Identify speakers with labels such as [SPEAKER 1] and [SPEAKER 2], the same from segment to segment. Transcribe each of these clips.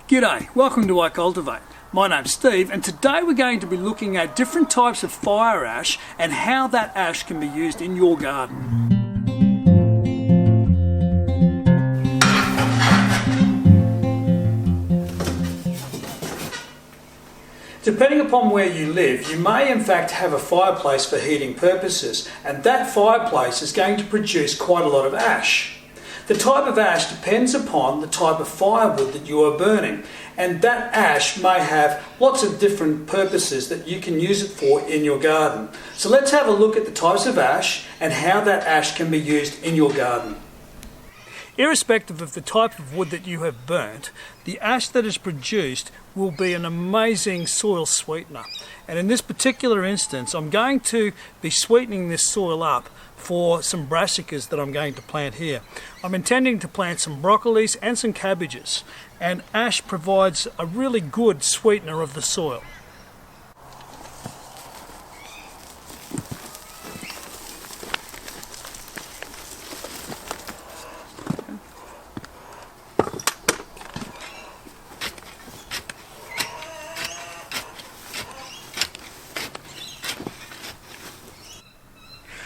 [SPEAKER 1] G'day, welcome to iCULTIVATE. My name's Steve, and today we're going to be looking at different types of fire ash and how that ash can be used in your garden. Depending upon where you live, you may in fact have a fireplace for heating purposes, and that fireplace is going to produce quite a lot of ash. The type of ash depends upon the type of firewood that you are burning, and that ash may have lots of different purposes that you can use it for in your garden. So let's have a look at the types of ash and how that ash can be used in your garden. Irrespective of the type of wood that you have burnt, the ash that is produced will be an amazing soil sweetener. And in this particular instance, I'm going to be sweetening this soil up for some brassicas that I'm going to plant here. I'm intending to plant some broccolis and some cabbages, and ash provides a really good sweetener of the soil.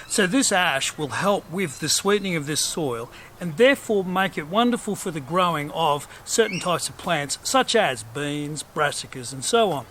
[SPEAKER 1] So this ash will help with the sweetening of this soil and therefore make it wonderful for the growing of certain types of plants such as beans, brassicas and so on.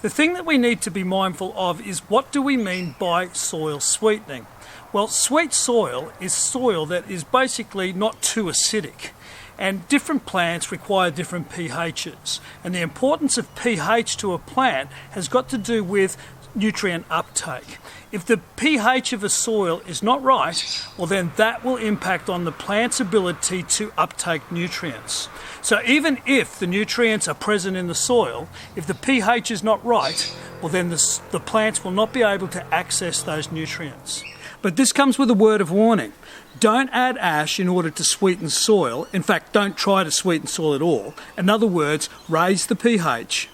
[SPEAKER 1] The thing that we need to be mindful of is, what do we mean by soil sweetening? Well, sweet soil is soil that is basically not too acidic. And different plants require different pHs. And the importance of pH to a plant has got to do with nutrient uptake. If the pH of a soil is not right, well then that will impact on the plant's ability to uptake nutrients. So even if the nutrients are present in the soil, if the pH is not right, well then the plants will not be able to access those nutrients. But this comes with a word of warning. Don't add ash in order to sweeten soil. In fact, don't try to sweeten soil at all. In other words, raise the pH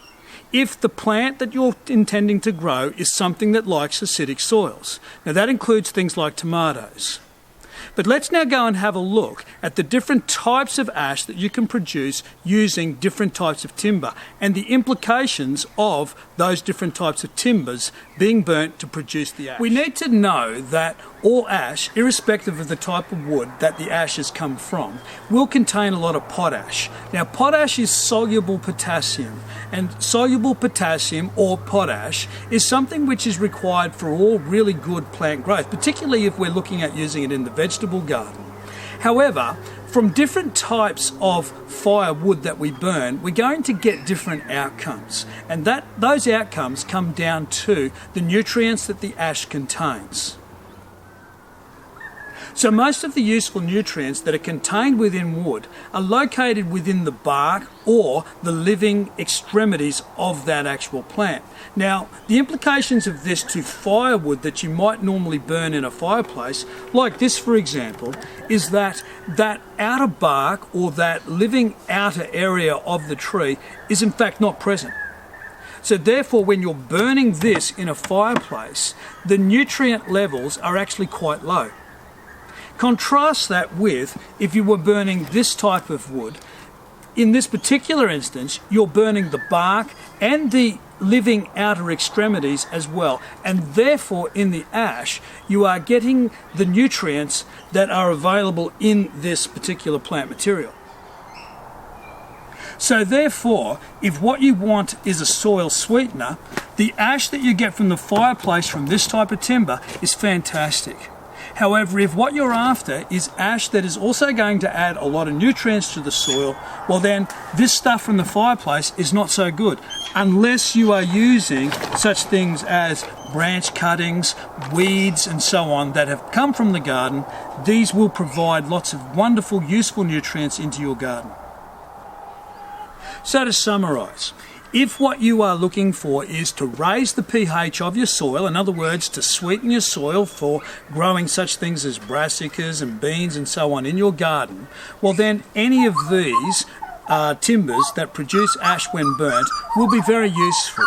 [SPEAKER 1] if the plant that you're intending to grow is something that likes acidic soils. Now that includes things like tomatoes. But let's now go and have a look at the different types of ash that you can produce using different types of timber and the implications of those different types of timbers being burnt to produce the ash. We need to know that all ash, irrespective of the type of wood that the ash has come from, will contain a lot of potash. Now, potash is soluble potassium, and soluble potassium or potash is something which is required for all really good plant growth, particularly if we're looking at using it in the vegetable garden. However, from different types of firewood that we burn, we're going to get different outcomes, and those outcomes come down to the nutrients that the ash contains. So most of the useful nutrients that are contained within wood are located within the bark or the living extremities of that actual plant. Now, the implications of this to firewood that you might normally burn in a fireplace, like this for example, is that outer bark or that living outer area of the tree is in fact not present. So therefore, when you're burning this in a fireplace, the nutrient levels are actually quite low. Contrast that with if you were burning this type of wood. In this particular instance, you're burning the bark and the living outer extremities as well, and therefore in the ash you are getting the nutrients that are available in this particular plant material. So therefore, if what you want is a soil sweetener, the ash that you get from the fireplace from this type of timber is fantastic. However, if what you're after is ash that is also going to add a lot of nutrients to the soil, well then this stuff from the fireplace is not so good, unless you are using such things as branch cuttings, weeds and so on that have come from the garden. These will provide lots of wonderful, useful nutrients into your garden. So to summarise, if what you are looking for is to raise the pH of your soil, in other words, to sweeten your soil for growing such things as brassicas and beans and so on in your garden, well then any of these timbers that produce ash when burnt will be very useful.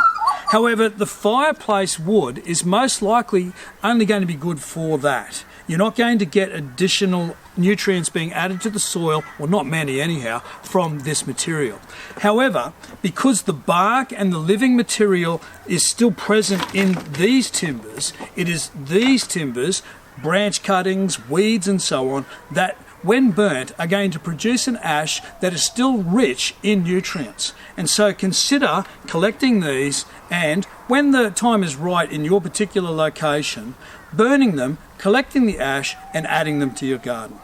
[SPEAKER 1] However, the fireplace wood is most likely only going to be good for that. You're not going to get additional nutrients being added to the soil, or not many anyhow, from this material. However, because the bark and the living material is still present in these timbers, it is these timbers, branch cuttings, weeds and so on, that when burnt are going to produce an ash that is still rich in nutrients. And so consider collecting these, and when the time is right in your particular location, burning them, collecting the ash and adding them to your garden.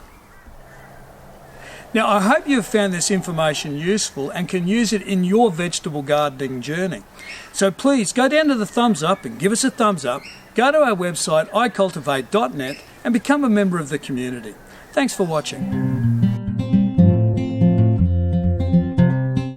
[SPEAKER 1] Now, I hope you've found this information useful and can use it in your vegetable gardening journey. So please go down to the thumbs up and give us a thumbs up, go to our website iCULTIVATE.net and become a member of the community. Thanks for watching.